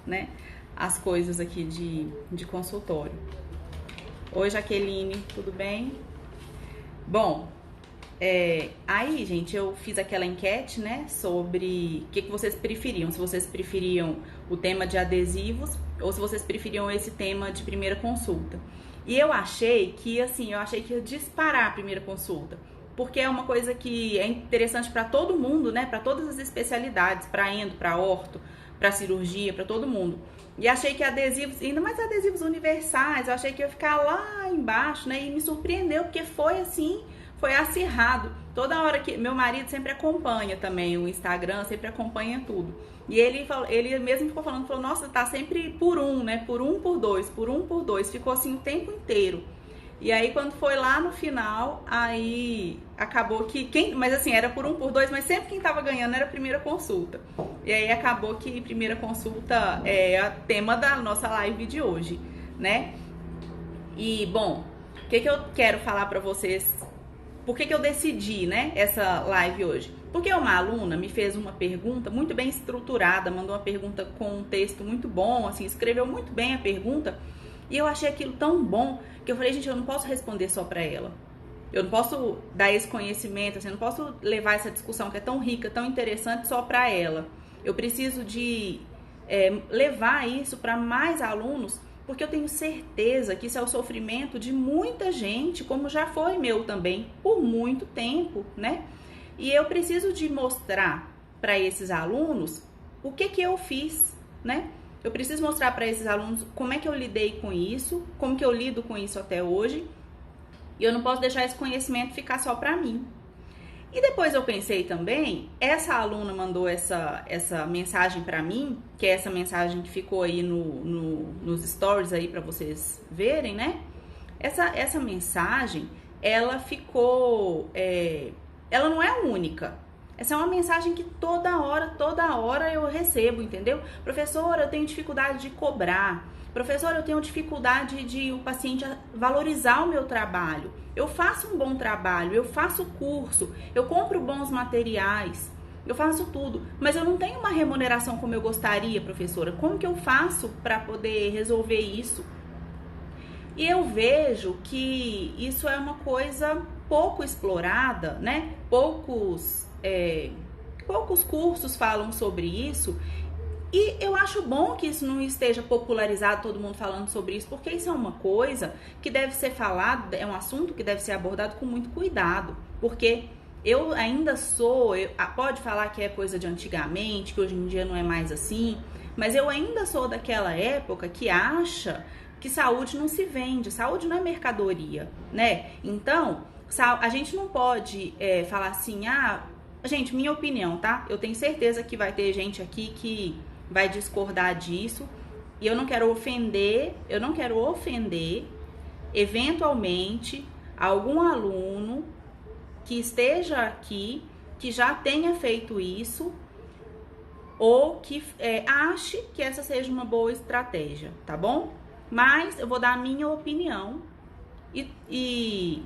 né, as coisas aqui de consultório. Oi, Jaqueline, tudo bem? Bom, aí, gente, eu fiz aquela enquete, né, sobre o que vocês preferiam, se vocês preferiam o tema de adesivos ou se vocês preferiam esse tema de primeira consulta. E eu achei que ia disparar a primeira consulta, porque é uma coisa que é interessante para todo mundo, né, para todas as especialidades, para endo, para orto, para cirurgia, para todo mundo. E achei que adesivos, ainda mais adesivos universais, eu achei que ia ficar lá embaixo, né, e me surpreendeu, porque foi assim, foi acirrado. Toda hora que meu marido sempre acompanha também o Instagram, sempre acompanha tudo. E ele mesmo falou, nossa, tá sempre por um, né? Por um, por dois, por um, por dois. Ficou assim o tempo inteiro. E aí quando foi lá no final, aí acabou que mas assim, era por um, por dois, mas sempre quem tava ganhando era a primeira consulta. E aí acabou que primeira consulta é o tema da nossa live de hoje, né? E bom, o que eu quero falar pra vocês? Por que eu decidi, né, essa live hoje? Porque uma aluna me fez uma pergunta muito bem estruturada, mandou uma pergunta com um texto muito bom, assim, escreveu muito bem a pergunta, e eu achei aquilo tão bom que eu falei, gente, eu não posso responder só para ela. Eu não posso dar esse conhecimento, assim, eu não posso levar essa discussão que é tão rica, tão interessante só para ela. Eu preciso de levar isso para mais alunos, porque eu tenho certeza que isso é o sofrimento de muita gente, como já foi meu também, por muito tempo, né? E eu preciso de mostrar para esses alunos o que eu fiz, né? Eu preciso mostrar para esses alunos como é que eu lidei com isso, como que eu lido com isso até hoje, e eu não posso deixar esse conhecimento ficar só para mim. E depois eu pensei também, essa aluna mandou essa mensagem para mim, que é essa mensagem que ficou aí nos stories aí para vocês verem, né? Essa mensagem, ela ficou, ela não é única. Essa é uma mensagem que toda hora eu recebo, entendeu? Professora, eu tenho dificuldade de cobrar. Professora, eu tenho dificuldade de o paciente valorizar o meu trabalho. Eu faço um bom trabalho, eu faço curso, eu compro bons materiais, eu faço tudo, mas eu não tenho uma remuneração como eu gostaria, professora. Como que eu faço para poder resolver isso? E eu vejo que isso é uma coisa pouco explorada, né? Poucos cursos falam sobre isso. E eu acho bom que isso não esteja popularizado, todo mundo falando sobre isso, porque isso é uma coisa que deve ser falado, é um assunto que deve ser abordado com muito cuidado, porque eu ainda pode falar que é coisa de antigamente, que hoje em dia não é mais assim, mas eu ainda sou daquela época que acha que saúde não se vende, saúde não é mercadoria, né? Então, a gente não pode falar assim, gente, minha opinião, tá? Eu tenho certeza que vai ter gente aqui que vai discordar disso, e eu não quero ofender eventualmente algum aluno que esteja aqui, que já tenha feito isso, ou que ache que essa seja uma boa estratégia, tá bom? Mas eu vou dar a minha opinião e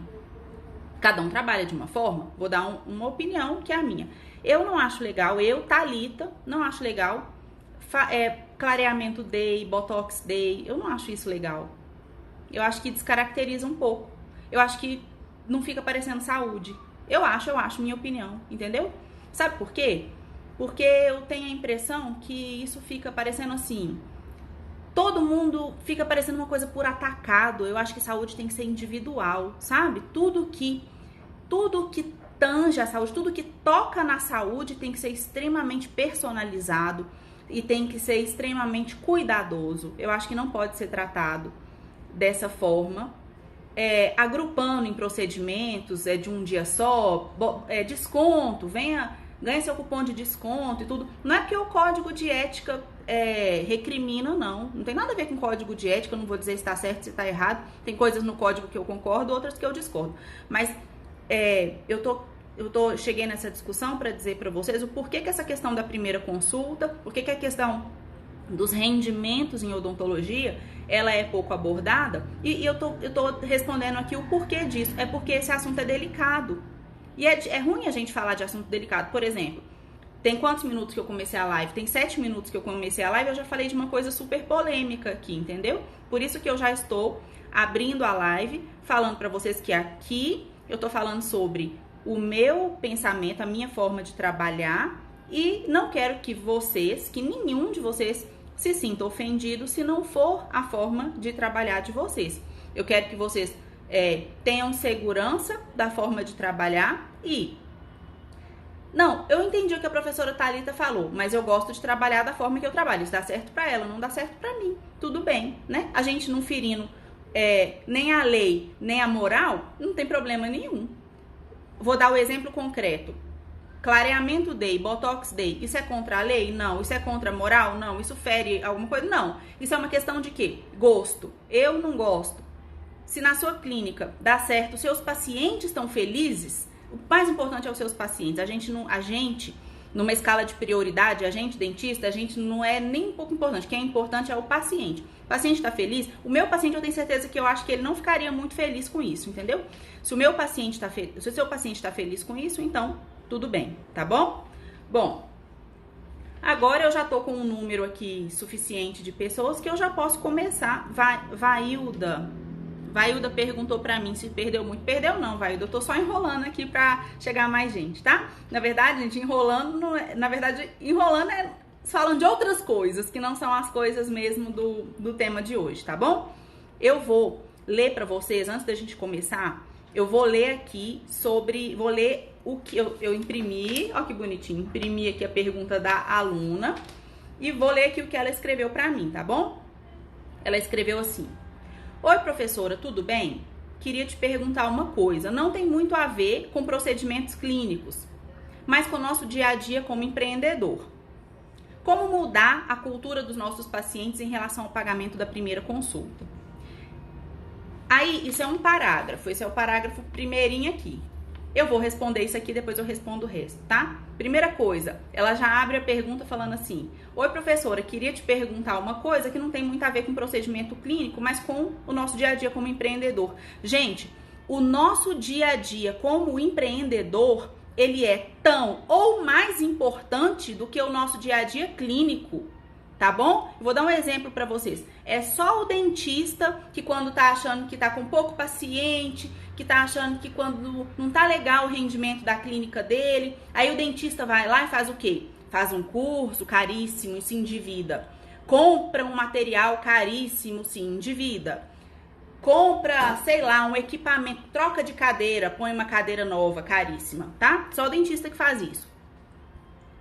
cada um trabalha de uma forma, vou dar uma opinião que é a minha. Eu não acho legal, Thalita, não acho legal clareamento day, botox day, eu não acho isso legal. Eu acho que descaracteriza um pouco. Eu acho que não fica parecendo saúde. Eu acho, minha opinião, entendeu? Sabe por quê? Porque eu tenho a impressão que isso fica parecendo assim, todo mundo fica parecendo uma coisa por atacado. Eu acho que saúde tem que ser individual, sabe? Tudo que tange a saúde, tudo que toca na saúde tem que ser extremamente personalizado e tem que ser extremamente cuidadoso. Eu acho que não pode ser tratado dessa forma, agrupando em procedimentos, de um dia só, desconto, ganha seu cupom de desconto e tudo. Não é porque o código de ética recrimina, não tem nada a ver com código de ética. Eu não vou dizer se está certo, se está errado. Tem coisas no código que eu concordo, outras que eu discordo, mas cheguei nessa discussão para dizer para vocês o porquê que essa questão da primeira consulta, porquê que a questão dos rendimentos em odontologia, ela é pouco abordada, e eu tô respondendo aqui o porquê disso. É porque esse assunto é delicado, e é ruim a gente falar de assunto delicado. Por exemplo, Tem quantos minutos que eu comecei a live? Tem 7 minutos que eu comecei a live, eu já falei de uma coisa super polêmica aqui, entendeu? Por isso que eu já estou abrindo a live, falando para vocês que aqui eu tô falando sobre o meu pensamento, a minha forma de trabalhar, e não quero que vocês, que nenhum de vocês se sinta ofendido se não for a forma de trabalhar de vocês. Eu quero que vocês tenham segurança da forma de trabalhar e... Não, eu entendi o que a professora Thalita falou, mas eu gosto de trabalhar da forma que eu trabalho. Isso dá certo pra ela, não dá certo pra mim. Tudo bem, né? A gente não ferindo nem a lei, nem a moral, não tem problema nenhum. Vou dar o exemplo concreto. Clareamento Day, Botox Day, isso é contra a lei? Não. Isso é contra a moral? Não. Isso fere alguma coisa? Não. Isso é uma questão de quê? Gosto. Eu não gosto. Se na sua clínica dá certo, seus pacientes estão felizes, o mais importante é os seus pacientes. A gente, numa escala de prioridade, a gente, dentista, a gente não é nem um pouco importante. O que é importante é o paciente. O paciente está feliz? O meu paciente, eu tenho certeza que eu acho que ele não ficaria muito feliz com isso, entendeu? Se o meu paciente está feliz, se o seu paciente está feliz com isso, então tudo bem, tá bom? Bom, agora eu já tô com um número aqui suficiente de pessoas que eu já posso começar. Vailda perguntou pra mim se perdeu muito. Perdeu não, Vailda. Eu tô só enrolando aqui pra chegar mais gente, tá? Na verdade, gente, enrolando é falando de outras coisas, que não são as coisas mesmo do tema de hoje, tá bom? Eu vou ler pra vocês, antes da gente começar, eu vou ler aqui vou ler o que eu imprimi, ó que bonitinho, imprimi aqui a pergunta da aluna e vou ler aqui o que ela escreveu pra mim, tá bom? Ela escreveu assim: oi, professora, tudo bem? Queria te perguntar uma coisa. Não tem muito a ver com procedimentos clínicos, mas com o nosso dia a dia como empreendedor. Como mudar a cultura dos nossos pacientes em relação ao pagamento da primeira consulta? Aí, isso é um parágrafo. Esse é o parágrafo primeirinho aqui. Eu vou responder isso aqui, depois eu respondo o resto, tá? Primeira coisa, ela já abre a pergunta falando assim: oi, professora, queria te perguntar uma coisa que não tem muito a ver com procedimento clínico, mas com o nosso dia a dia como empreendedor. Gente, o nosso dia a dia como empreendedor, ele é tão ou mais importante do que o nosso dia a dia clínico, tá bom? Eu vou dar um exemplo pra vocês. É só o dentista que quando tá achando que tá com pouco paciente, que tá achando que quando não tá legal o rendimento da clínica dele, aí o dentista vai lá e faz o quê? Faz um curso caríssimo e se endivida. Compra um material caríssimo, se endivida. Compra, sei lá, um equipamento, troca de cadeira, põe uma cadeira nova, caríssima, tá? Só o dentista que faz isso.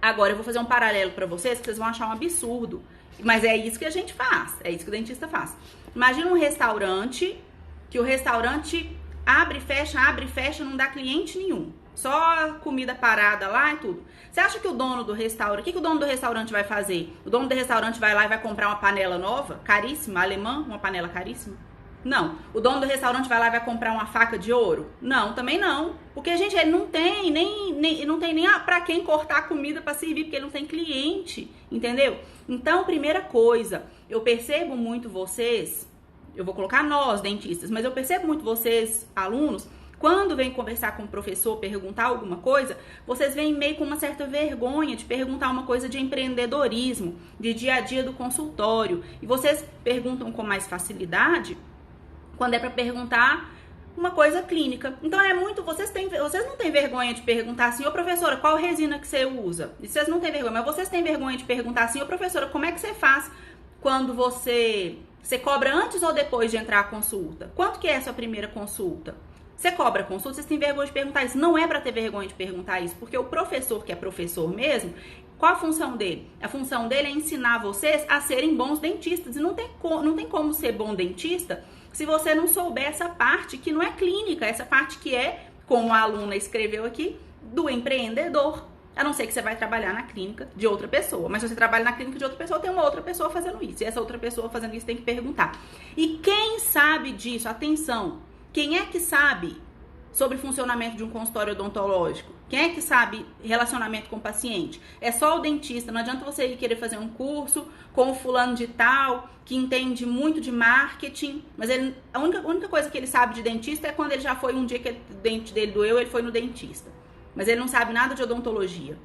Agora eu vou fazer um paralelo pra vocês que vocês vão achar um absurdo. Mas é isso que a gente faz, é isso que o dentista faz. Imagina um restaurante, que o restaurante abre e fecha, não dá cliente nenhum. Só comida parada lá e tudo. Você acha que o dono do restaurante, o que o dono do restaurante vai fazer? O dono do restaurante vai lá e vai comprar uma panela nova, caríssima, alemã, uma panela caríssima? Não. O dono do restaurante vai lá e vai comprar uma faca de ouro? Não, também não. Porque, gente, ele não tem nem pra quem cortar a comida pra servir, porque ele não tem cliente, entendeu? Então, primeira coisa, eu percebo muito vocês, eu vou colocar nós, dentistas, mas eu percebo muito vocês, alunos, quando vem conversar com o professor, perguntar alguma coisa, vocês vêm meio com uma certa vergonha de perguntar uma coisa de empreendedorismo, de dia a dia do consultório. E vocês perguntam com mais facilidade quando é para perguntar uma coisa clínica. Então é muito, vocês não têm vergonha de perguntar assim: ô professora, qual resina que você usa? E vocês não têm vergonha, mas vocês têm vergonha de perguntar assim: ô professora, como é que você faz quando você cobra antes ou depois de entrar a consulta? Quanto que é a sua primeira consulta? Você cobra a consulta? Vocês têm vergonha de perguntar isso? Não é para ter vergonha de perguntar isso, porque o professor, que é professor mesmo, qual a função dele? A função dele é ensinar vocês a serem bons dentistas. E não tem como ser bom dentista se você não souber essa parte que não é clínica, essa parte que é, como a aluna escreveu aqui, do empreendedor. A não ser que você vai trabalhar na clínica de outra pessoa. Mas se você trabalha na clínica de outra pessoa, tem uma outra pessoa fazendo isso. E essa outra pessoa fazendo isso tem que perguntar. E quem sabe disso? Atenção! Quem é que sabe sobre o funcionamento de um consultório odontológico? Quem é que sabe relacionamento com o paciente? É só o dentista. Não adianta você ir querer fazer um curso com o fulano de tal, que entende muito de marketing, mas a única coisa que ele sabe de dentista é quando ele já foi um dia que o dente dele doeu, ele foi no dentista. Mas ele não sabe nada de odontologia.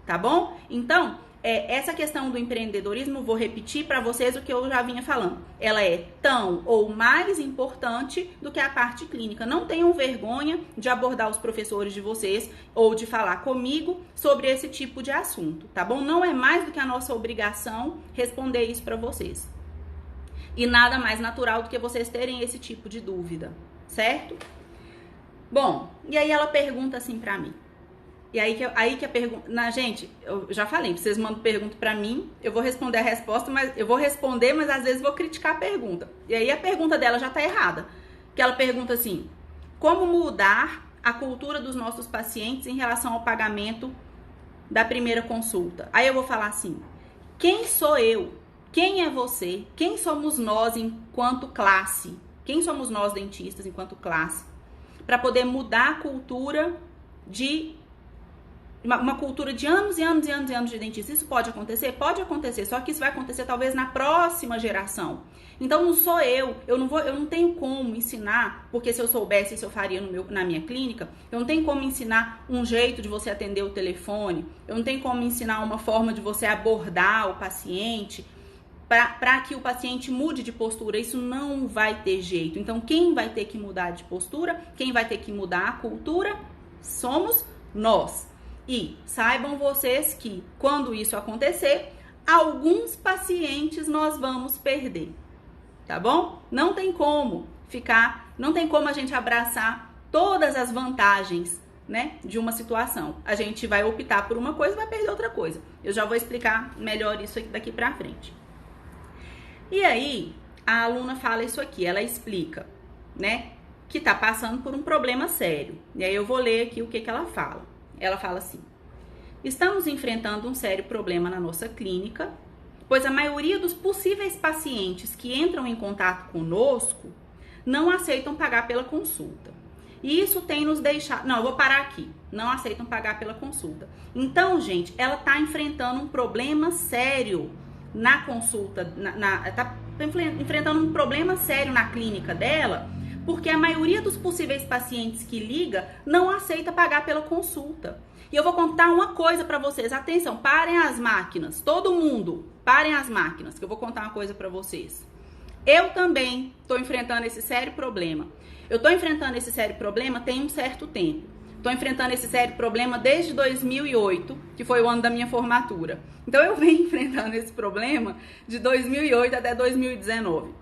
tá bom? Então, essa questão do empreendedorismo, vou repetir para vocês o que eu já vinha falando. Ela é tão ou mais importante do que a parte clínica. Não tenham vergonha de abordar os professores de vocês ou de falar comigo sobre esse tipo de assunto, tá bom? Não é mais do que a nossa obrigação responder isso para vocês. E nada mais natural do que vocês terem esse tipo de dúvida, certo? Bom, e aí ela pergunta assim pra mim. E aí que a pergunta... Gente, eu já falei, vocês mandam pergunta pra mim, eu vou responder a resposta, mas eu vou responder, mas às vezes vou criticar a pergunta. E aí a pergunta dela já tá errada. Que ela pergunta assim, como mudar a cultura dos nossos pacientes em relação ao pagamento da primeira consulta? Aí eu vou falar assim, quem sou eu? Quem é você? Quem somos nós enquanto classe? Quem somos nós dentistas enquanto classe? Para poder mudar a cultura de... Uma cultura de anos e anos e anos e anos de dentista. Isso pode acontecer? Pode acontecer, só que isso vai acontecer talvez na próxima geração. Então não sou eu não tenho como ensinar, porque se eu soubesse isso eu faria na minha clínica, eu não tenho como ensinar um jeito de você atender o telefone, eu não tenho como ensinar uma forma de você abordar o paciente, para que o paciente mude de postura. Isso não vai ter jeito. Então, quem vai ter que mudar de postura, quem vai ter que mudar a cultura, somos nós. E saibam vocês que, quando isso acontecer, alguns pacientes nós vamos perder, tá bom? Não tem como a gente abraçar todas as vantagens, né, de uma situação. A gente vai optar por uma coisa e vai perder outra coisa. Eu já vou explicar melhor isso aqui daqui pra frente. E aí, a aluna fala isso aqui, ela explica, né, que tá passando por um problema sério. E aí eu vou ler aqui o que ela fala. Ela fala assim, estamos enfrentando um sério problema na nossa clínica, pois a maioria dos possíveis pacientes que entram em contato conosco não aceitam pagar pela consulta. E isso tem nos deixado... Não, eu vou parar aqui. Não aceitam pagar pela consulta. Então, gente, ela tá enfrentando um problema sério na consulta, tá enfrentando um problema sério na clínica dela, porque a maioria dos possíveis pacientes que liga não aceita pagar pela consulta. E eu vou contar uma coisa para vocês. Atenção, parem as máquinas. Todo mundo, parem as máquinas, que eu vou contar uma coisa para vocês. Eu também estou enfrentando esse sério problema. Eu estou enfrentando esse sério problema tem um certo tempo. Estou enfrentando esse sério problema desde 2008, que foi o ano da minha formatura. Então, eu venho enfrentando esse problema de 2008 até 2019.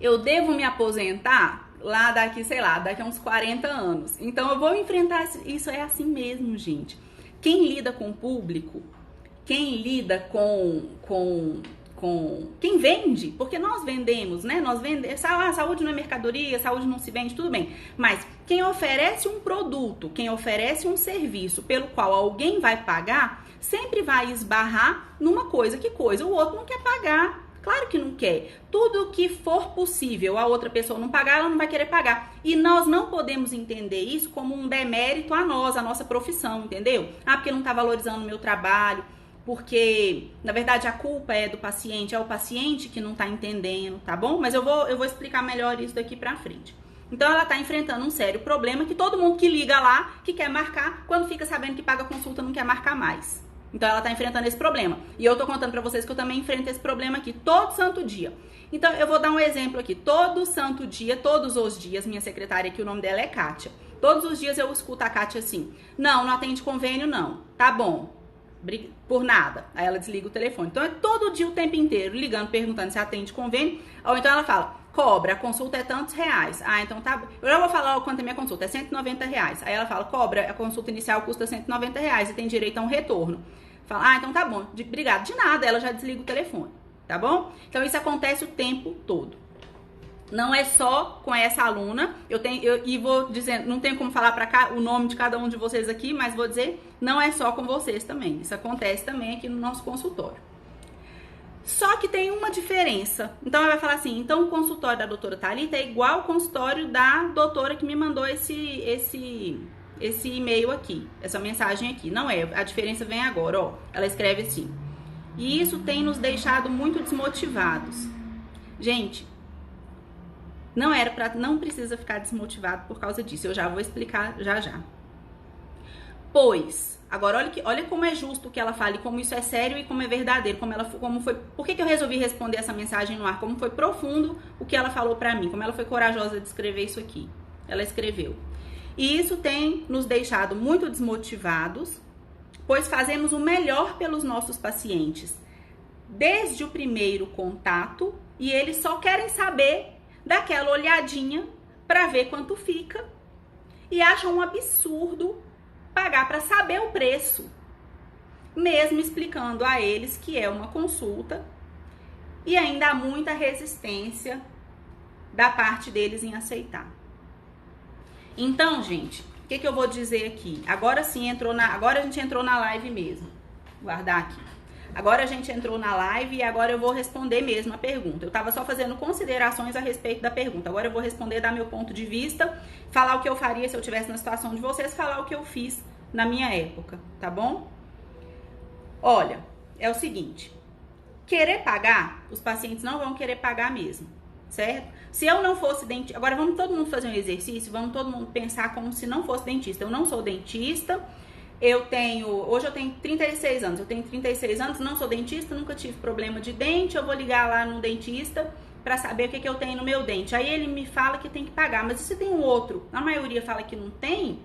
Eu devo me aposentar lá daqui, sei lá, daqui a uns 40 anos. Então, eu vou enfrentar isso. É assim mesmo, gente. Quem lida com o público, quem lida com quem vende, porque nós vendemos, né? Nós vendemos, saúde não é mercadoria, saúde não se vende, tudo bem. Mas quem oferece um produto, quem oferece um serviço pelo qual alguém vai pagar, sempre vai esbarrar numa coisa. Que coisa? O outro não quer pagar. Claro que não quer. Tudo que for possível a outra pessoa não pagar, ela não vai querer pagar. E nós não podemos entender isso como um demérito a nós, a nossa profissão, entendeu? Ah, porque não tá valorizando o meu trabalho. Porque, na verdade, a culpa é do paciente, é o paciente que não tá entendendo, tá bom? Mas eu vou explicar melhor isso daqui pra frente. Então, ela tá enfrentando um sério problema que todo mundo que liga lá, que quer marcar, quando fica sabendo que paga consulta, não quer marcar mais. Então, ela tá enfrentando esse problema. E eu tô contando pra vocês que eu também enfrento esse problema aqui todo santo dia. Então, eu vou dar um exemplo aqui. Todo santo dia, todos os dias, minha secretária aqui, o nome dela é Kátia. Todos os dias eu escuto a Kátia assim, não atende convênio, não. Tá bom. Por nada. Aí ela desliga o telefone. Então é todo dia, o tempo inteiro, ligando, perguntando se atende convênio. Ou então ela fala, cobra, a consulta é tantos reais. Ah, então tá. Eu já vou falar quanto é minha consulta, é R$190. Aí ela fala, cobra, a consulta inicial custa R$190 e tem direito a um retorno. Fala, ah, então tá bom, obrigado. De nada, ela já desliga o telefone, tá bom? Então isso acontece o tempo todo. Não é só com essa aluna, e vou dizendo, não tenho como falar para cá o nome de cada um de vocês aqui, mas vou dizer, não é só com vocês também. Isso acontece também aqui no nosso consultório. Só que tem uma diferença. Então, ela vai falar assim, então o consultório da doutora Thalita é igual ao consultório da doutora que me mandou esse e-mail aqui, essa mensagem aqui. Não é, a diferença vem agora, ó. Ela escreve assim, e isso tem nos deixado muito desmotivados. Gente, não precisa ficar desmotivado por causa disso. Eu já vou explicar já. Pois, agora olha como é justo o que ela fala e como isso é sério e como é verdadeiro, como foi, por que eu resolvi responder essa mensagem no ar, como foi profundo o que ela falou pra mim, como ela foi corajosa de escrever isso aqui. Ela escreveu: e isso tem nos deixado muito desmotivados, pois fazemos o melhor pelos nossos pacientes desde o primeiro contato e eles só querem saber daquela olhadinha para ver quanto fica e acham um absurdo pagar para saber o preço, mesmo explicando a eles que é uma consulta, e ainda há muita resistência da parte deles em aceitar. Então, gente, o que eu vou dizer aqui? Agora sim, agora a gente entrou na live mesmo. Vou guardar aqui. Agora a gente entrou na live e agora eu vou responder mesmo a pergunta. Eu tava só fazendo considerações a respeito da pergunta. Agora eu vou responder, dar meu ponto de vista, falar o que eu faria se eu tivesse na situação de vocês, falar o que eu fiz na minha época, tá bom? Olha, é o seguinte, querer pagar, os pacientes não vão querer pagar mesmo, certo? Se eu não fosse dentista, agora vamos todo mundo fazer um exercício, vamos todo mundo pensar como se não fosse dentista. Eu não sou dentista, hoje eu tenho 36 anos, eu tenho 36 anos, não sou dentista, nunca tive problema de dente, eu vou ligar lá no dentista pra saber o que eu tenho no meu dente. Aí ele me fala que tem que pagar, mas e se tem um outro, a maioria fala que não tem,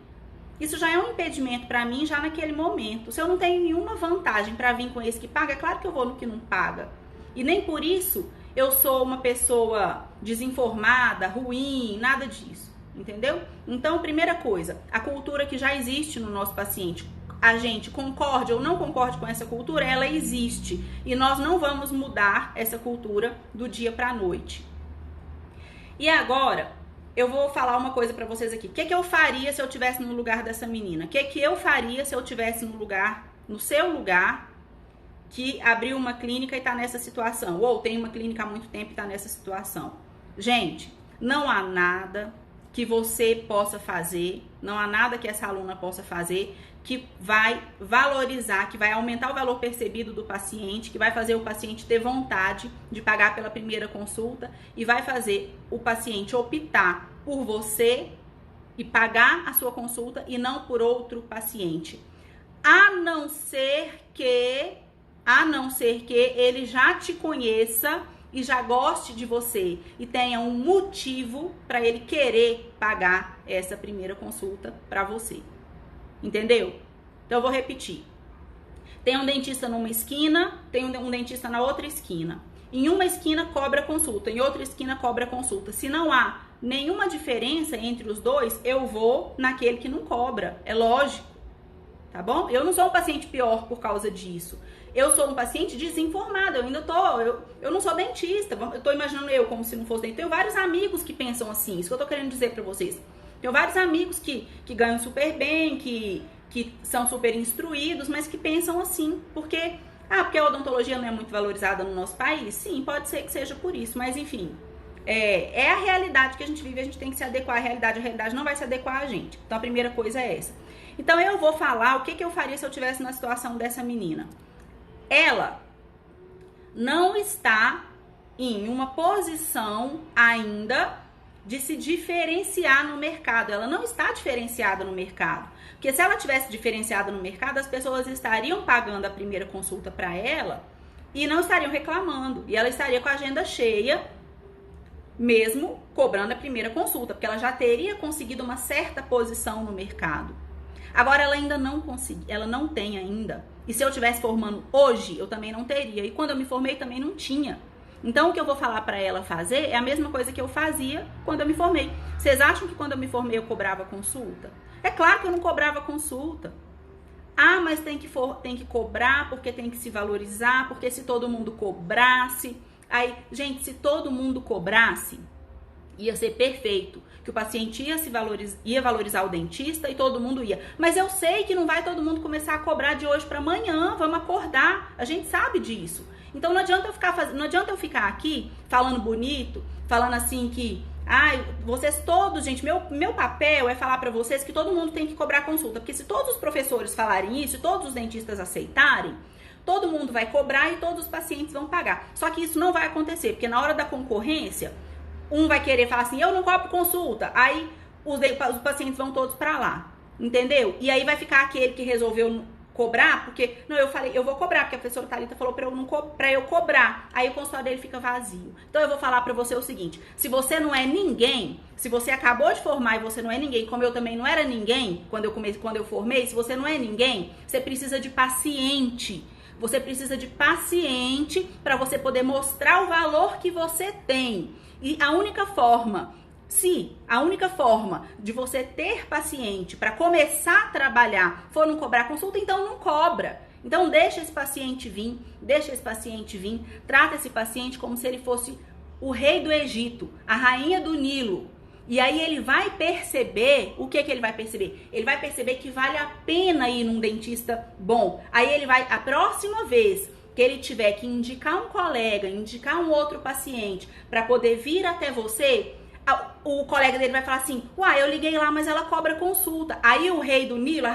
isso já é um impedimento pra mim já naquele momento. Se eu não tenho nenhuma vantagem pra vir com esse que paga, é claro que eu vou no que não paga. E nem por isso eu sou uma pessoa desinformada, ruim, nada disso, entendeu? Então, primeira coisa, a cultura que já existe no nosso paciente, a gente concorde ou não concorde com essa cultura, ela existe. E nós não vamos mudar essa cultura do dia pra noite. E agora, eu vou falar uma coisa pra vocês aqui. O que eu faria se eu estivesse no lugar dessa menina? O que eu faria se eu estivesse no seu lugar, que abriu uma clínica e tá nessa situação? Ou tem uma clínica há muito tempo e tá nessa situação? Gente, não há nada que você possa fazer, não há nada que essa aluna possa fazer que vai valorizar, que vai aumentar o valor percebido do paciente, que vai fazer o paciente ter vontade de pagar pela primeira consulta e vai fazer o paciente optar por você e pagar a sua consulta e não por outro paciente. A não ser que ele já te conheça e já goste de você e tenha um motivo para ele querer pagar essa primeira consulta para você. Entendeu? Então eu vou repetir. Tem um dentista numa esquina, tem um dentista na outra esquina. Em uma esquina cobra consulta, em outra esquina cobra consulta. Se não há nenhuma diferença entre os dois, eu vou naquele que não cobra. É lógico. Tá bom? Eu não sou um paciente pior por causa disso. Eu sou um paciente desinformado, eu não sou dentista, eu tô imaginando eu como se não fosse dentista. Tenho vários amigos que pensam assim, isso que eu tô querendo dizer pra vocês. Tenho vários amigos que ganham super bem, que são super instruídos, mas que pensam assim, porque a odontologia não é muito valorizada no nosso país? Sim, pode ser que seja por isso, mas enfim, é a realidade que a gente vive, a gente tem que se adequar à realidade, a realidade não vai se adequar a gente. Então a primeira coisa é essa. Então eu vou falar o que eu faria se eu estivesse na situação dessa menina. Ela não está em uma posição ainda de se diferenciar no mercado. Ela não está diferenciada no mercado. Porque se ela tivesse diferenciada no mercado, as pessoas estariam pagando a primeira consulta para ela e não estariam reclamando. E ela estaria com a agenda cheia, mesmo cobrando a primeira consulta, porque ela já teria conseguido uma certa posição no mercado. Agora ela ainda não conseguiu, ela não tem ainda. E se eu estivesse formando hoje, eu também não teria. E quando eu me formei, também não tinha. Então, o que eu vou falar pra ela fazer é a mesma coisa que eu fazia quando eu me formei. Vocês acham que quando eu me formei eu cobrava consulta? É claro que eu não cobrava consulta. Ah, mas tem que cobrar porque tem que se valorizar, porque se todo mundo cobrasse... Aí, gente, se todo mundo cobrasse, ia ser perfeito. Que o paciente ia valorizar o dentista e todo mundo ia. Mas eu sei que não vai todo mundo começar a cobrar de hoje para amanhã. Vamos acordar. A gente sabe disso. Então não adianta eu ficar aqui falando bonito, falando assim que, vocês todos, gente, meu papel é falar para vocês que todo mundo tem que cobrar consulta. Porque se todos os professores falarem isso, todos os dentistas aceitarem, todo mundo vai cobrar e todos os pacientes vão pagar. Só que isso não vai acontecer, porque na hora da concorrência, um vai querer falar assim, eu não cobro consulta, aí os pacientes vão todos para lá. entendeu? E aí vai ficar aquele que resolveu cobrar, porque, não, eu falei, eu vou cobrar, porque a professora Thalita falou pra eu cobrar, aí o consultório dele fica vazio. Então eu vou falar pra você o seguinte, se você não é ninguém, se você acabou de formar e você não é ninguém, como eu também não era ninguém, quando eu formei, se você não é ninguém, você precisa de paciente. Você precisa de paciente para você poder mostrar o valor que você tem. E a única forma de você ter paciente para começar a trabalhar for não cobrar consulta, então não cobra. Então deixa esse paciente vir, trata esse paciente como se ele fosse o rei do Egito, a rainha do Nilo. E aí ele vai perceber, o que ele vai perceber? Ele vai perceber que vale a pena ir num dentista bom. Aí ele vai, a próxima vez que ele tiver que indicar um colega, indicar um outro paciente para poder vir até você, o colega dele vai falar assim, uai, eu liguei lá, mas ela cobra consulta. Aí o rei do Nilo,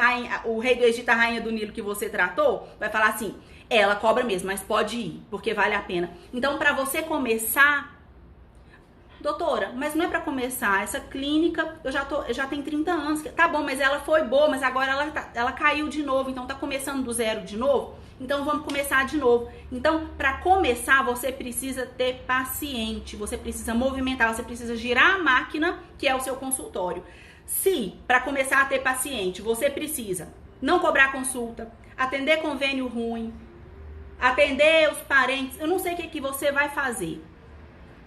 o rei do Egito, a rainha do Nilo que você tratou, vai falar assim, ela cobra mesmo, mas pode ir, porque vale a pena. Então, para você começar, doutora, mas não é pra começar, essa clínica, eu já tenho 30 anos, tá bom, mas ela foi boa, mas agora ela caiu de novo, então tá começando do zero de novo, então vamos começar de novo. Então, pra começar, você precisa ter paciente, você precisa movimentar, você precisa girar a máquina, que é o seu consultório. Se, pra começar a ter paciente, você precisa não cobrar consulta, atender convênio ruim, atender os parentes, eu não sei o que você vai fazer,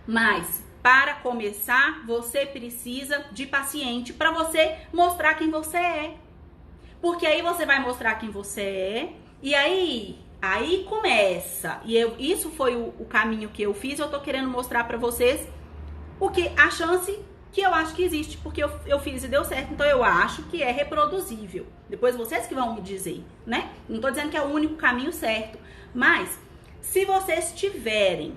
mas para começar, você precisa de paciente para você mostrar quem você é. Porque aí você vai mostrar quem você é e aí começa. E isso foi o caminho que eu fiz. Eu tô querendo mostrar para vocês a chance que eu acho que existe, porque eu fiz e deu certo. Então eu acho que é reproduzível. Depois vocês que vão me dizer, né? Não tô dizendo que é o único caminho certo, mas se vocês tiverem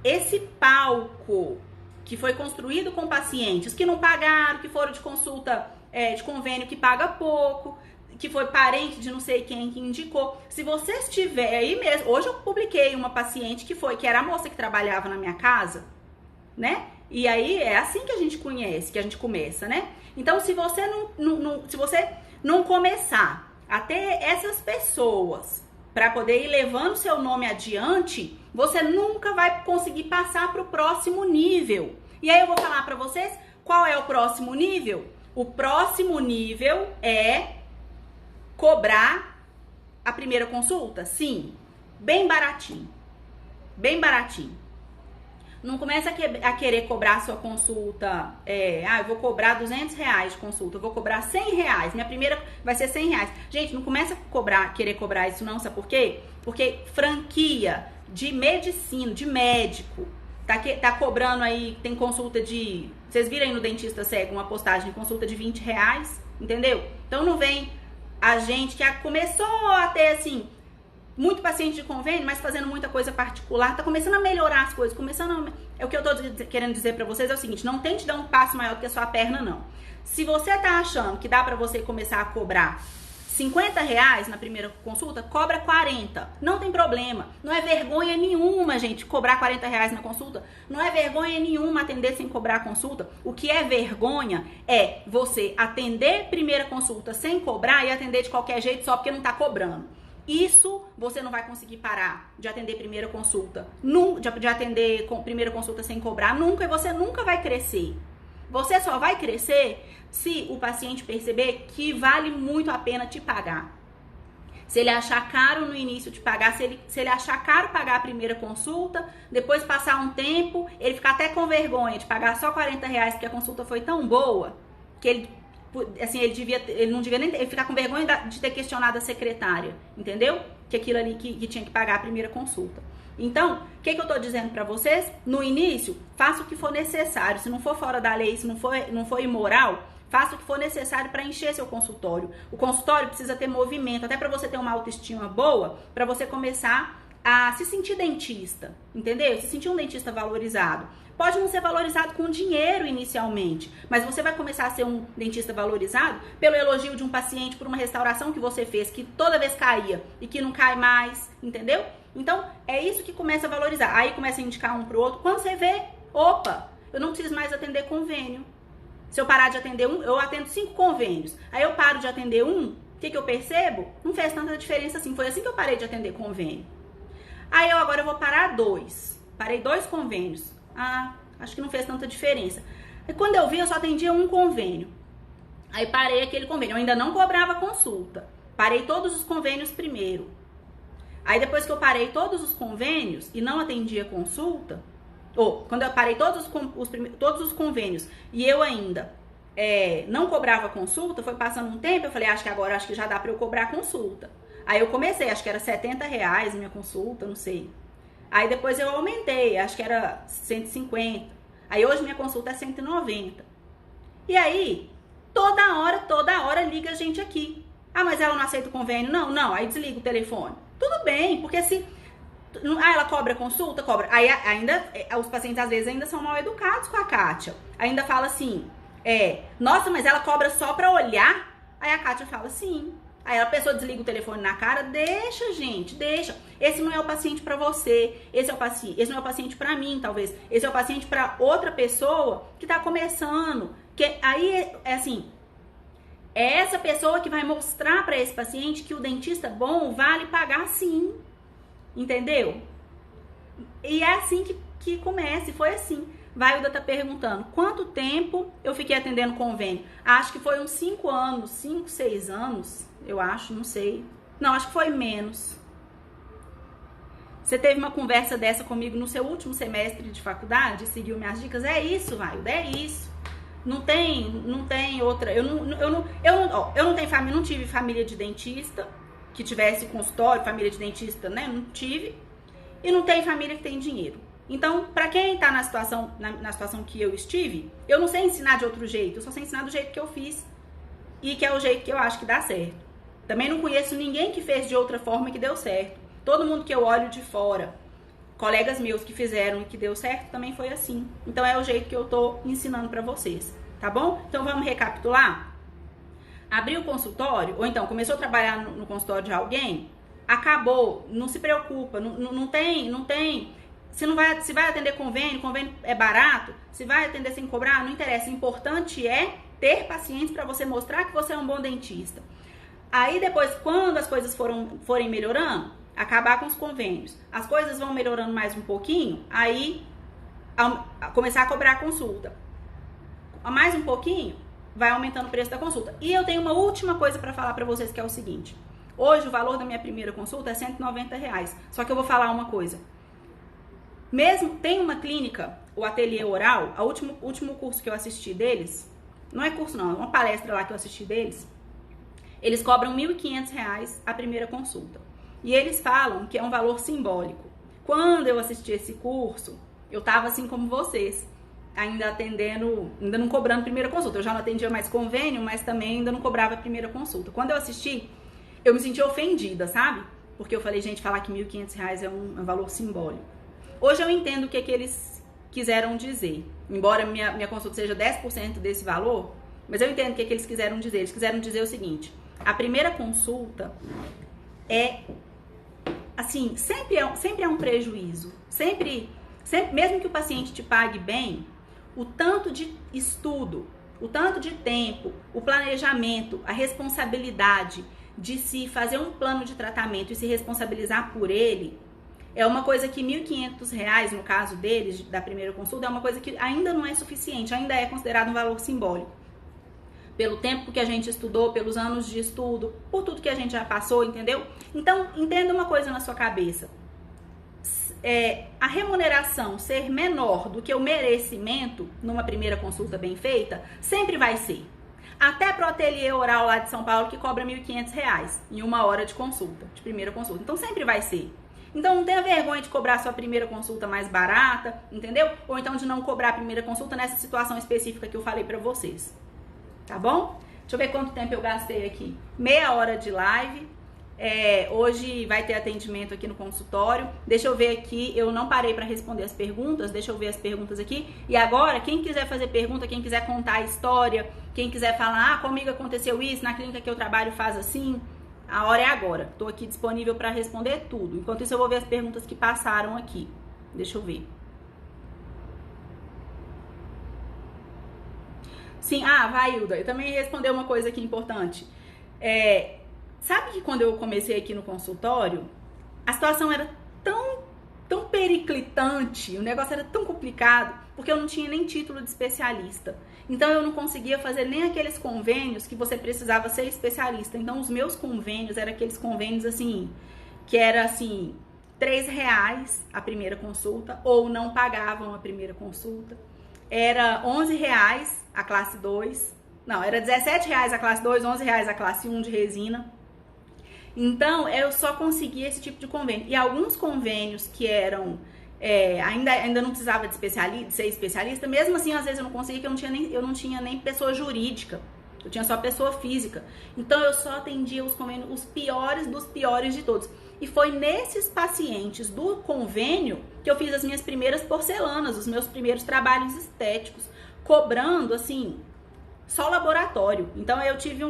esse palco que foi construído com pacientes que não pagaram, que foram de consulta de convênio que paga pouco, que foi parente de não sei quem que indicou. Se vocês tiverem aí mesmo, hoje eu publiquei uma paciente que era a moça que trabalhava na minha casa, né? E aí é assim que a gente conhece, que a gente começa, né? Então, se você não começar a ter essas pessoas para poder ir levando seu nome adiante, você nunca vai conseguir passar para o próximo nível. E aí eu vou falar para vocês qual é o próximo nível. O próximo nível é cobrar a primeira consulta? Sim, bem baratinho. Bem baratinho. Não começa a querer cobrar a sua consulta, eu vou cobrar R$200 de consulta, eu vou cobrar R$100, minha primeira vai ser R$100. Gente, não começa a querer cobrar isso não, sabe por quê? Porque franquia de medicina, de médico, tá cobrando aí, tem consulta de... Vocês viram aí no Dentista Cego uma postagem de consulta de R$20, entendeu? Então não vem a gente que começou a ter assim... muito paciente de convênio, mas fazendo muita coisa particular, tá começando a melhorar as coisas, É o que eu tô querendo dizer pra vocês é o seguinte, não tente dar um passo maior do que a sua perna, não. Se você tá achando que dá pra você começar a cobrar R$50 na primeira consulta, cobra 40. Não tem problema. Não é vergonha nenhuma, gente, cobrar R$40 na consulta. Não é vergonha nenhuma atender sem cobrar a consulta. O que é vergonha é você atender primeira consulta sem cobrar e atender de qualquer jeito só porque não tá cobrando. Isso você não vai conseguir parar de atender primeira consulta, de atender primeira consulta sem cobrar nunca, e você nunca vai crescer. Você só vai crescer se o paciente perceber que vale muito a pena te pagar. Se ele achar caro no início de pagar, se ele achar caro pagar a primeira consulta, depois passar um tempo, ele ficar até com vergonha de pagar só R$40 porque a consulta foi tão boa que ele não devia nem ficar com vergonha de ter questionado a secretária, entendeu? Que aquilo ali que tinha que pagar a primeira consulta. Então, o que eu tô dizendo pra vocês? No início, faça o que for necessário. Se não for fora da lei, se não for imoral, faça o que for necessário para encher seu consultório. O consultório precisa ter movimento, até para você ter uma autoestima boa, para você começar a se sentir dentista, entendeu? Se sentir um dentista valorizado. Pode não ser valorizado com dinheiro inicialmente, mas você vai começar a ser um dentista valorizado pelo elogio de um paciente, por uma restauração que você fez, que toda vez caía e que não cai mais, entendeu? Então, é isso que começa a valorizar. Aí começa a indicar um pro outro. Quando você vê, opa, eu não preciso mais atender convênio. Se eu parar de atender um, eu atendo 5 convênios. Aí eu paro de atender um, o que eu percebo? Não fez tanta diferença assim. Foi assim que eu parei de atender convênio. Aí agora eu vou parar 2. Parei 2 convênios. Ah, acho que não fez tanta diferença. Aí quando eu vi, eu só atendia um convênio. Aí parei aquele convênio. Eu ainda não cobrava consulta. Parei todos os convênios primeiro. Aí depois que eu parei todos os convênios e não atendia consulta, ou quando eu parei todos os convênios e eu ainda não cobrava consulta, foi passando um tempo, eu falei, acho que já dá pra eu cobrar consulta. Aí eu comecei, acho que era R$70 minha consulta, não sei. Aí depois eu aumentei, acho que era 150. Aí hoje minha consulta é 190. E aí, toda hora liga a gente aqui. Ah, mas ela não aceita o convênio? Não, aí desliga o telefone. Tudo bem, porque se... Ah, ela cobra consulta? Cobra. Aí ainda, os pacientes às vezes ainda são mal educados com a Kátia. Ainda fala assim, nossa, mas ela cobra só pra olhar? Aí a Kátia fala, sim. Aí a pessoa desliga o telefone na cara, deixa, gente, deixa. Esse não é o paciente pra você, esse não é o paciente pra mim, talvez. Esse é o paciente pra outra pessoa que tá começando. Que aí, assim, é essa pessoa que vai mostrar pra esse paciente que o dentista bom vale pagar sim. Entendeu? E é assim que começa, e foi assim. Vailda tá perguntando, quanto tempo eu fiquei atendendo convênio? Acho que foi uns 5 anos, 5, 6 anos, eu acho, não sei. Não, acho que foi menos. Você teve uma conversa dessa comigo no seu último semestre de faculdade? Seguiu minhas dicas? É isso, Vailda, é isso. Não tem outra. Eu não tenho família, não tive família de dentista que tivesse consultório, família de dentista, né? Não tive. E não tem família que tem dinheiro. Então, pra quem tá na situação que eu estive, eu não sei ensinar de outro jeito, eu só sei ensinar do jeito que eu fiz. E que é o jeito que eu acho que dá certo. Também não conheço ninguém que fez de outra forma que deu certo. Todo mundo que eu olho de fora, colegas meus que fizeram e que deu certo, também foi assim. Então é o jeito que eu tô ensinando pra vocês, tá bom? Então vamos recapitular? Abriu o consultório, ou então começou a trabalhar no consultório de alguém, acabou, não se preocupa, não tem... Se vai atender convênio é barato, se vai atender sem cobrar, não interessa. O importante é ter pacientes para você mostrar que você é um bom dentista. Aí depois, quando as coisas forem melhorando, acabar com os convênios, as coisas vão melhorando mais um pouquinho, aí começar a cobrar a consulta. Mais um pouquinho, vai aumentando o preço da consulta. E eu tenho uma última coisa para falar para vocês, que é o seguinte. Hoje o valor da minha primeira consulta é R$190. Só que eu vou falar uma coisa. Mesmo, tem uma clínica, o Ateliê Oral, o último curso que eu assisti deles, não é curso não, é uma palestra lá que eu assisti deles, eles cobram R$1.500 a primeira consulta. E eles falam que é um valor simbólico. Quando eu assisti esse curso, eu tava assim como vocês, ainda atendendo, ainda não cobrando primeira consulta. Eu já não atendia mais convênio, mas também ainda não cobrava a primeira consulta. Quando eu assisti, eu me senti ofendida, sabe? Porque eu falei, gente, falar que R$1.500 é um valor simbólico. Hoje eu entendo o que eles quiseram dizer. Embora minha consulta seja 10% desse valor, mas eu entendo o que eles quiseram dizer. Eles quiseram dizer o seguinte, a primeira consulta assim, sempre é um prejuízo. Sempre, mesmo que o paciente te pague bem, o tanto de estudo, o tanto de tempo, o planejamento, a responsabilidade de se fazer um plano de tratamento e se responsabilizar por ele, é uma coisa que R$1.500, no caso deles, da primeira consulta, é uma coisa que ainda não é suficiente, ainda é considerado um valor simbólico. Pelo tempo que a gente estudou, pelos anos de estudo, por tudo que a gente já passou, entendeu? Então, entenda uma coisa na sua cabeça. A remuneração ser menor do que o merecimento numa primeira consulta bem feita, sempre vai ser. Até pro Ateliê Oral lá de São Paulo, que cobra R$1.500 em 1 hora de consulta, de primeira consulta. Então, sempre vai ser. Então, não tenha vergonha de cobrar sua primeira consulta mais barata, entendeu? Ou então de não cobrar a primeira consulta nessa situação específica que eu falei pra vocês. Tá bom? Deixa eu ver quanto tempo eu gastei aqui. Meia hora de live. Hoje vai ter atendimento aqui no consultório. Deixa eu ver aqui. Eu não parei pra responder as perguntas. Deixa eu ver as perguntas aqui. E agora, quem quiser fazer pergunta, quem quiser contar a história, quem quiser falar, comigo aconteceu isso, na clínica que eu trabalho faz assim... A hora é agora. Tô aqui disponível para responder tudo. Enquanto isso, eu vou ver as perguntas que passaram aqui. Deixa eu ver. Sim, vai, Hilda. Eu também responder uma coisa aqui importante. Sabe que quando eu comecei aqui no consultório, a situação era tão periclitante, o negócio era tão complicado, porque eu não tinha nem título de especialista. Então eu não conseguia fazer nem aqueles convênios que você precisava ser especialista. Então os meus convênios eram aqueles convênios assim, que era assim, R$3 a primeira consulta, ou não pagavam a primeira consulta. Era R$11 a classe 2. Não, era R$17 a classe 2, R$11 a classe 1 de resina. Então, eu só conseguia esse tipo de convênio. E alguns convênios que eram... ainda não precisava de ser especialista. Mesmo assim, às vezes eu não conseguia, porque eu não tinha nem pessoa jurídica. Eu tinha só pessoa física. Então, eu só atendia os convênios, os piores dos piores de todos. E foi nesses pacientes do convênio que eu fiz as minhas primeiras porcelanas, os meus primeiros trabalhos estéticos, cobrando, assim, só laboratório. Então, eu tive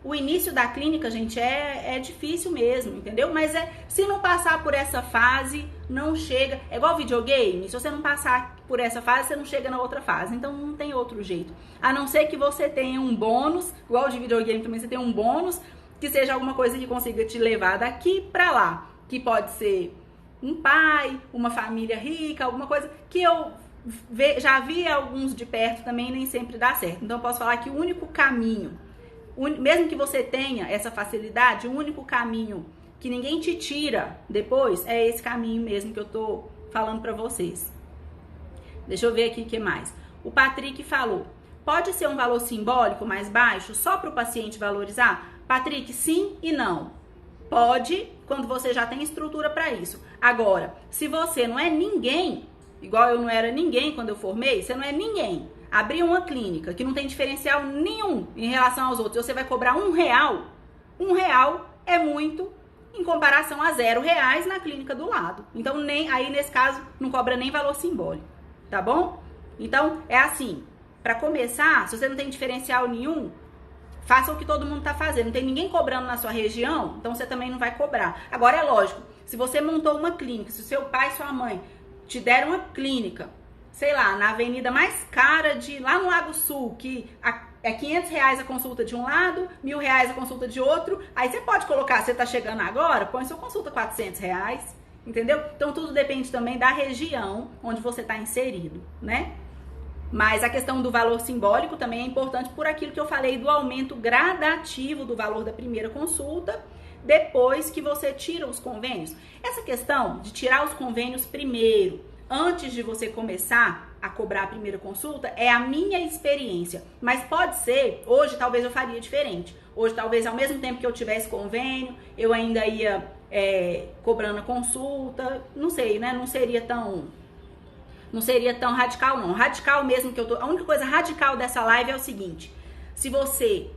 o início da clínica, gente, é difícil mesmo, entendeu? Mas se não passar por essa fase, não chega. É igual videogame, se você não passar por essa fase, você não chega na outra fase. Então não tem outro jeito. A não ser que você tenha um bônus, igual de videogame também, você tem um bônus, que seja alguma coisa que consiga te levar daqui pra lá. Que pode ser um pai, uma família rica, alguma coisa que eu já vi alguns de perto também, nem sempre dá certo. Então eu posso falar que o único caminho, mesmo que você tenha essa facilidade, o único caminho que ninguém te tira depois é esse caminho mesmo que eu tô falando pra vocês. Deixa eu ver aqui o que mais. O Patrick falou, pode ser um valor simbólico mais baixo só para o paciente valorizar? Patrick, sim e não. Pode, quando você já tem estrutura para isso. Agora, se você não é ninguém, igual eu não era ninguém quando eu formei, você não é ninguém. Abrir uma clínica que não tem diferencial nenhum em relação aos outros, você vai cobrar R$1. R$1 é muito em comparação a R$0 na clínica do lado. Então, aí nesse caso, não cobra nem valor simbólico, tá bom? Então, é assim, para começar, se você não tem diferencial nenhum, faça o que todo mundo tá fazendo. Não tem ninguém cobrando na sua região, então você também não vai cobrar. Agora, é lógico, se você montou uma clínica, se o seu pai e sua mãe te deram uma clínica, sei lá, na avenida mais cara lá no Lago Sul, que é R$500 a consulta de um lado, R$1.000 a consulta de outro, aí você pode colocar, você tá chegando agora, põe sua consulta R$400, entendeu? Então tudo depende também da região onde você tá inserido, né? Mas a questão do valor simbólico também é importante por aquilo que eu falei do aumento gradativo do valor da primeira consulta, depois que você tira os convênios. Essa questão de tirar os convênios primeiro, antes de você começar a cobrar a primeira consulta, é a minha experiência. Mas pode ser, hoje talvez eu faria diferente. Hoje talvez ao mesmo tempo que eu tivesse convênio, eu ainda ia cobrando a consulta. Não sei, né? Não seria tão radical, não. Radical mesmo que eu tô... A única coisa radical dessa live é o seguinte. Se você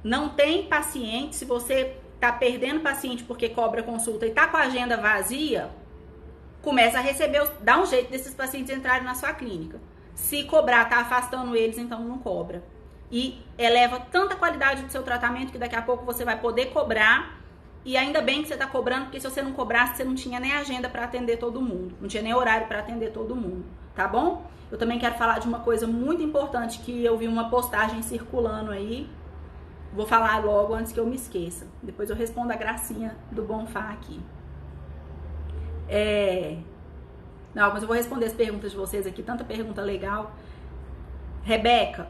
não tem paciente, se você tá perdendo paciente porque cobra consulta e tá com a agenda vazia, começa a receber, dá um jeito desses pacientes entrarem na sua clínica. Se cobrar, tá afastando eles, então não cobra. E eleva tanta qualidade do seu tratamento que daqui a pouco você vai poder cobrar. E ainda bem que você tá cobrando, porque se você não cobrasse, você não tinha nem agenda para atender todo mundo. Não tinha nem horário para atender todo mundo, tá bom? Eu também quero falar de uma coisa muito importante que eu vi uma postagem circulando aí. Vou falar logo antes que eu me esqueça. Depois eu respondo a gracinha do Bonfá aqui. Não, mas eu vou responder as perguntas de vocês aqui, tanta pergunta legal. Rebeca,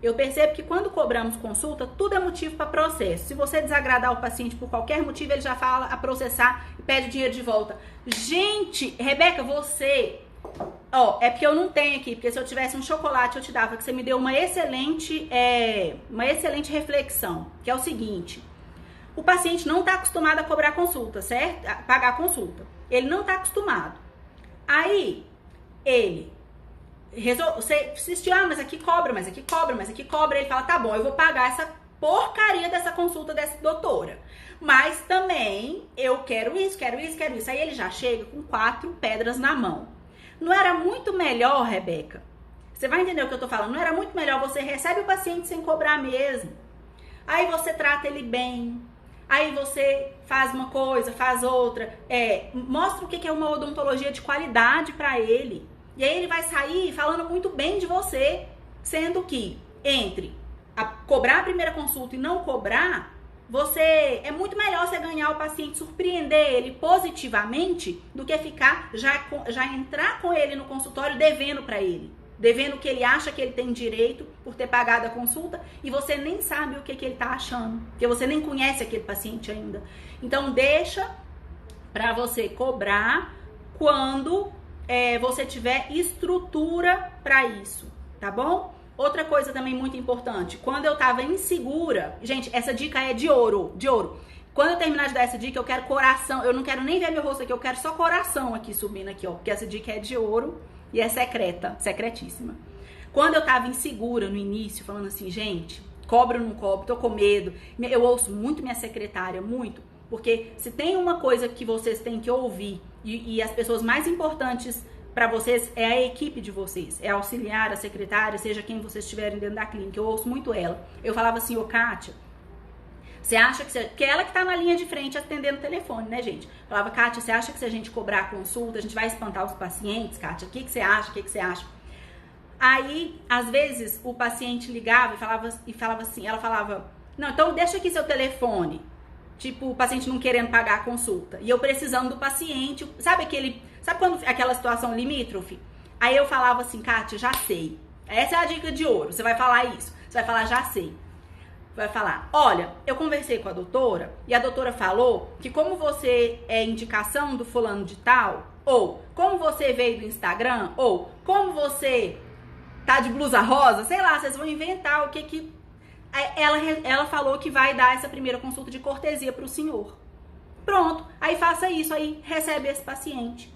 eu percebo que quando cobramos consulta, tudo é motivo para processo. Se você desagradar o paciente por qualquer motivo, ele já fala a processar e pede o dinheiro de volta. Gente, Rebeca, você... é porque eu não tenho aqui, porque se eu tivesse um chocolate eu te dava, que você me deu uma excelente reflexão, que é o seguinte... O paciente não está acostumado a cobrar consulta, certo? A pagar consulta. Ele não está acostumado. Aí, ele você insistiu, mas aqui cobra, mas aqui cobra, mas aqui cobra. Ele fala, tá bom, eu vou pagar essa porcaria dessa consulta dessa doutora. Mas também eu quero isso, quero isso, quero isso. Aí ele já chega com 4 pedras na mão. Não era muito melhor, Rebeca? Você vai entender o que eu tô falando. Não era muito melhor você recebe o paciente sem cobrar mesmo. Aí você trata ele bem. Aí você faz uma coisa, faz outra. Mostra o que é uma odontologia de qualidade pra ele. E aí ele vai sair falando muito bem de você. Sendo que entre cobrar a primeira consulta e não cobrar, é muito melhor você ganhar o paciente, surpreender ele positivamente, do que ficar, já entrar com ele no consultório devendo para ele. Devendo o que ele acha que ele tem direito por ter pagado a consulta e você nem sabe o que ele tá achando, porque você nem conhece aquele paciente ainda. Então, deixa para você cobrar quando você tiver estrutura para isso, tá bom? Outra coisa também muito importante, quando eu tava insegura, gente, essa dica é de ouro, de ouro. Quando eu terminar de dar essa dica, eu quero coração, eu não quero nem ver meu rosto aqui, eu quero só coração aqui subindo aqui, ó, porque essa dica é de ouro e é secreta, secretíssima. Quando eu tava insegura no início, falando assim, gente, cobro ou não cobro, tô com medo, eu ouço muito minha secretária, muito, porque se tem uma coisa que vocês têm que ouvir e as pessoas mais importantes para vocês é a equipe de vocês, é auxiliar, a secretária, seja quem vocês estiverem dentro da clínica. Eu ouço muito ela. Eu falava assim, ô Kátia, você acha que... Porque ela que tá na linha de frente atendendo o telefone, né, gente? Eu falava, Kátia, você acha que se a gente cobrar a consulta, a gente vai espantar os pacientes, Kátia? O que você acha? O que você acha? Aí, às vezes, o paciente ligava e falava assim, ela falava, não, então deixa aqui seu telefone. Tipo, o paciente não querendo pagar a consulta. E eu precisando do paciente, sabe quando aquela situação limítrofe? Aí eu falava assim, Kátia, já sei. Essa é a dica de ouro. Você vai falar isso. Você vai falar, já sei. Vai falar, olha, eu conversei com a doutora e a doutora falou que como você é indicação do fulano de tal, ou como você veio do Instagram, ou como você tá de blusa rosa, sei lá, vocês vão inventar o que... Ela falou que vai dar essa primeira consulta de cortesia pro senhor. Pronto, aí faça isso, aí recebe esse paciente.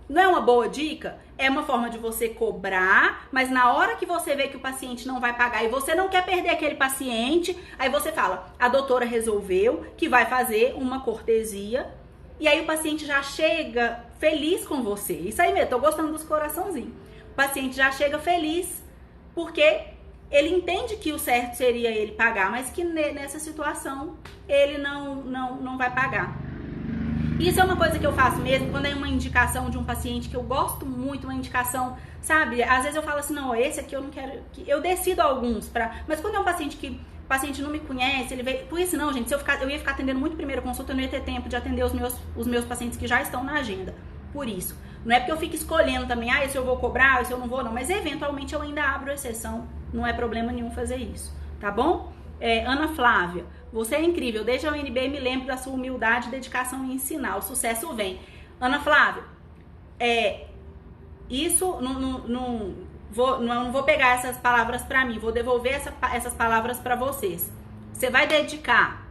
Não é uma boa dica? É uma forma de você cobrar, mas na hora que você vê que o paciente não vai pagar e você não quer perder aquele paciente, aí você fala, a doutora resolveu que vai fazer uma cortesia, e aí o paciente já chega feliz com você. Isso aí mesmo, tô gostando dos coraçãozinhos. O paciente já chega feliz, porque ele entende que o certo seria ele pagar, mas que nessa situação ele não vai pagar. Isso é uma coisa que eu faço mesmo quando é uma indicação de um paciente que eu gosto muito, uma indicação, sabe? Às vezes eu falo assim, não, esse aqui eu não quero... Eu decido alguns, mas quando é um paciente que o paciente não me conhece, ele veio... Por isso não, gente, se eu ia ficar atendendo muito primeira consulta, eu não ia ter tempo de atender os meus pacientes que já estão na agenda. Por isso. Não é porque eu fico escolhendo também, esse eu vou cobrar, esse eu não vou, não. Mas eventualmente eu ainda abro exceção, não é problema nenhum fazer isso, tá bom? Ana Flávia, você é incrível, desde a UNB me lembro da sua humildade, dedicação em ensinar, o sucesso vem. Ana Flávia, isso não vou pegar essas palavras pra mim, vou devolver essas palavras pra vocês. Você vai dedicar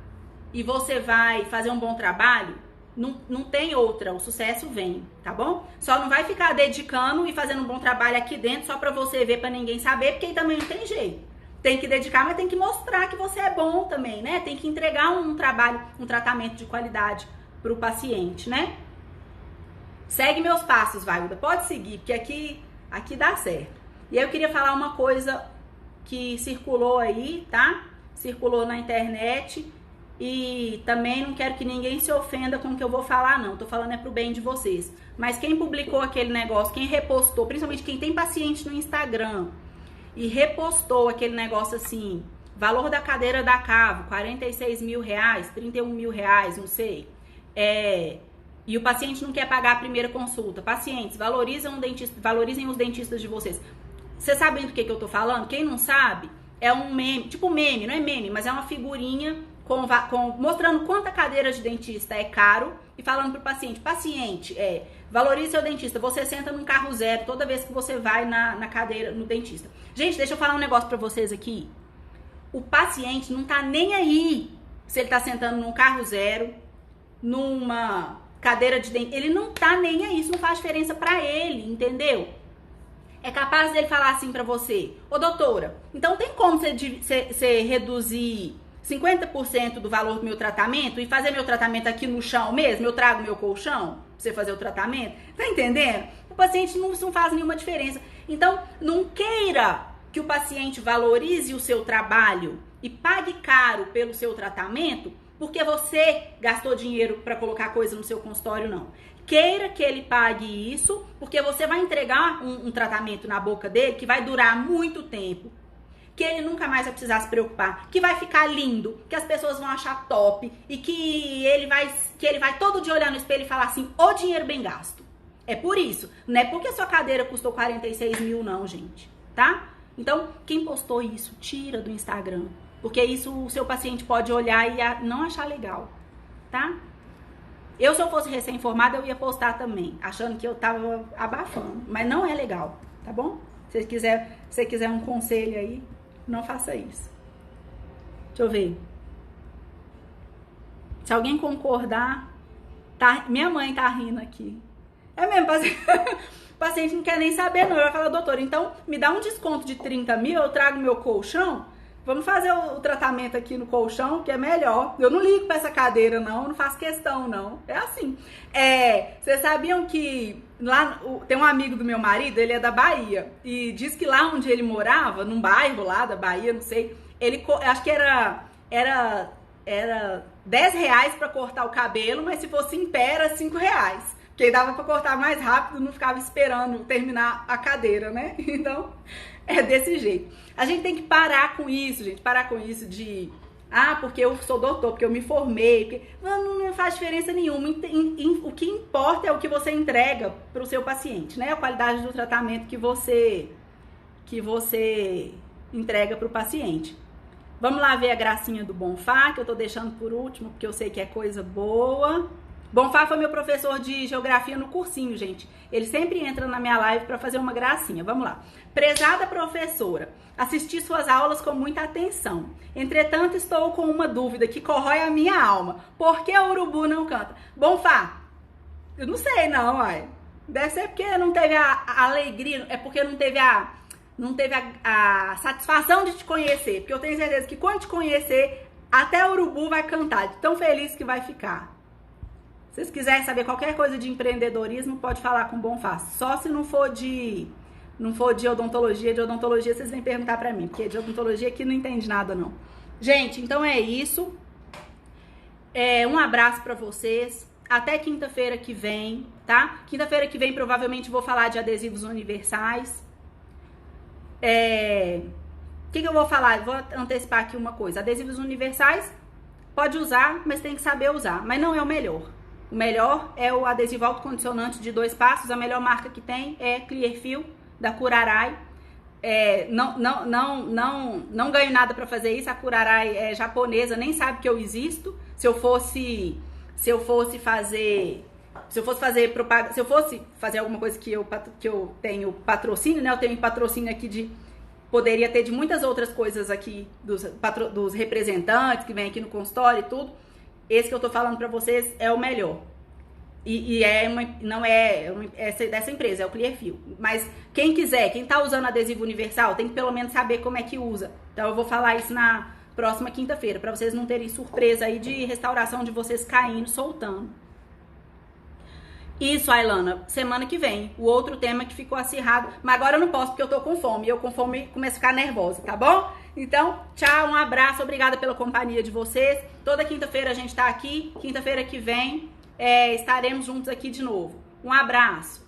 e você vai fazer um bom trabalho, não tem outra, o sucesso vem, tá bom? Só não vai ficar dedicando e fazendo um bom trabalho aqui dentro só pra você ver, pra ninguém saber, porque aí também não tem jeito. Tem que dedicar, mas tem que mostrar que você é bom também, né? Tem que entregar um trabalho, um tratamento de qualidade pro paciente, né? Segue meus passos, Vailda. Pode seguir, porque aqui dá certo. E aí eu queria falar uma coisa que circulou aí, tá? Circulou na internet e também não quero que ninguém se ofenda com o que eu vou falar, não. Tô falando pro bem de vocês. Mas quem publicou aquele negócio, quem repostou, principalmente quem tem paciente no Instagram, e repostou aquele negócio assim, valor da cadeira da Cavo, 46 mil reais, 31 mil reais, não sei. E o paciente não quer pagar a primeira consulta. Pacientes, valorizem os dentistas de vocês. Vocês sabem do que eu tô falando? Quem não sabe, é um meme, tipo meme, não é meme, mas é uma figurinha mostrando quanta cadeira de dentista é caro e falando pro paciente, valorize seu dentista, você senta num carro zero toda vez que você vai na cadeira, no dentista. Gente, deixa eu falar um negócio pra vocês aqui. O paciente não tá nem aí se ele tá sentando num carro zero, numa cadeira de dentista, ele não tá nem aí, isso não faz diferença pra ele, entendeu? É capaz dele falar assim pra você, ô doutora, então tem como você reduzir 50% do valor do meu tratamento e fazer meu tratamento aqui no chão mesmo? Eu trago meu colchão pra você fazer o tratamento? Tá entendendo? O paciente não faz nenhuma diferença. Então, não queira que o paciente valorize o seu trabalho e pague caro pelo seu tratamento porque você gastou dinheiro para colocar coisa no seu consultório, não. Queira que ele pague isso porque você vai entregar um tratamento na boca dele que vai durar muito tempo, que ele nunca mais vai precisar se preocupar, que vai ficar lindo, que as pessoas vão achar top e que ele vai todo dia olhar no espelho e falar assim, ô dinheiro bem gasto. É por isso, não é porque a sua cadeira custou 46 mil não, gente, tá? Então, quem postou isso, tira do Instagram, porque isso o seu paciente pode olhar e não achar legal, tá? Eu, se eu fosse recém-formada, eu ia postar também, achando que eu tava abafando, mas não é legal, tá bom? Se você quiser um conselho aí, não faça isso. Deixa eu ver. Se alguém concordar, tá, minha mãe tá rindo aqui. É mesmo, o paciente não quer nem saber não, ele vai falar, doutor, então me dá um desconto de 30 mil, eu trago meu colchão, vamos fazer o tratamento aqui no colchão, que é melhor. Eu não ligo pra essa cadeira não, não faço questão não, é assim. Vocês sabiam que lá, tem um amigo do meu marido, ele é da Bahia, e diz que lá onde ele morava, num bairro lá da Bahia, não sei, acho que era 10 reais pra cortar o cabelo, mas se fosse em pé era 5 reais. Porque dava pra cortar mais rápido, não ficava esperando terminar a cadeira, né? Então, é desse jeito. A gente tem que parar com isso, gente. Parar com isso de... porque eu sou doutor, porque eu me formei. Porque... Não faz diferença nenhuma. O que importa é o que você entrega pro seu paciente, né? A qualidade do tratamento que você entrega pro paciente. Vamos lá ver a gracinha do Bonfá, que eu tô deixando por último, porque eu sei que é coisa boa. Bonfá foi meu professor de geografia no cursinho, gente. Ele sempre entra na minha live para fazer uma gracinha. Vamos lá. Prezada professora, assisti suas aulas com muita atenção. Entretanto, estou com uma dúvida que corrói a minha alma. Por que o urubu não canta? Bonfá, eu não sei não, uai. Deve ser porque não teve a alegria, é porque não teve a satisfação de te conhecer. Porque eu tenho certeza que quando te conhecer, até o urubu vai cantar, de tão feliz que vai ficar. Se vocês quiserem saber qualquer coisa de empreendedorismo, pode falar com o Bonfá. Só se não for de odontologia. De odontologia vocês vêm perguntar pra mim, porque de odontologia aqui não entende nada, não. Gente, então é isso. Um abraço pra vocês. Até quinta-feira que vem, tá? Quinta-feira que vem provavelmente vou falar de adesivos universais. O que eu vou falar? Vou antecipar aqui uma coisa. Adesivos universais, pode usar, mas tem que saber usar. Mas não é o melhor. O melhor é o adesivo autocondicionante de 2 passos. A melhor marca que tem é Clearfield, da Curaray. Não ganho nada pra fazer isso. A Curaray é japonesa, nem sabe que eu existo. Se eu fosse fazer alguma coisa que eu tenho patrocínio, né? Eu tenho patrocínio aqui poderia ter de muitas outras coisas aqui, dos representantes que vêm aqui no consultório e tudo. Esse que eu tô falando pra vocês é o melhor. Não é dessa empresa, é o Clearfield. Mas quem tá usando adesivo universal, tem que pelo menos saber como é que usa. Então eu vou falar isso na próxima quinta-feira, pra vocês não terem surpresa aí de restauração de vocês caindo, soltando. Isso, Ailana, semana que vem. O outro tema que ficou acirrado, mas agora eu não posso porque eu tô com fome. E eu com fome começo a ficar nervosa, tá bom? Então, tchau, um abraço, obrigada pela companhia de vocês. Toda quinta-feira a gente tá aqui. Quinta-feira que vem estaremos juntos aqui de novo. Um abraço.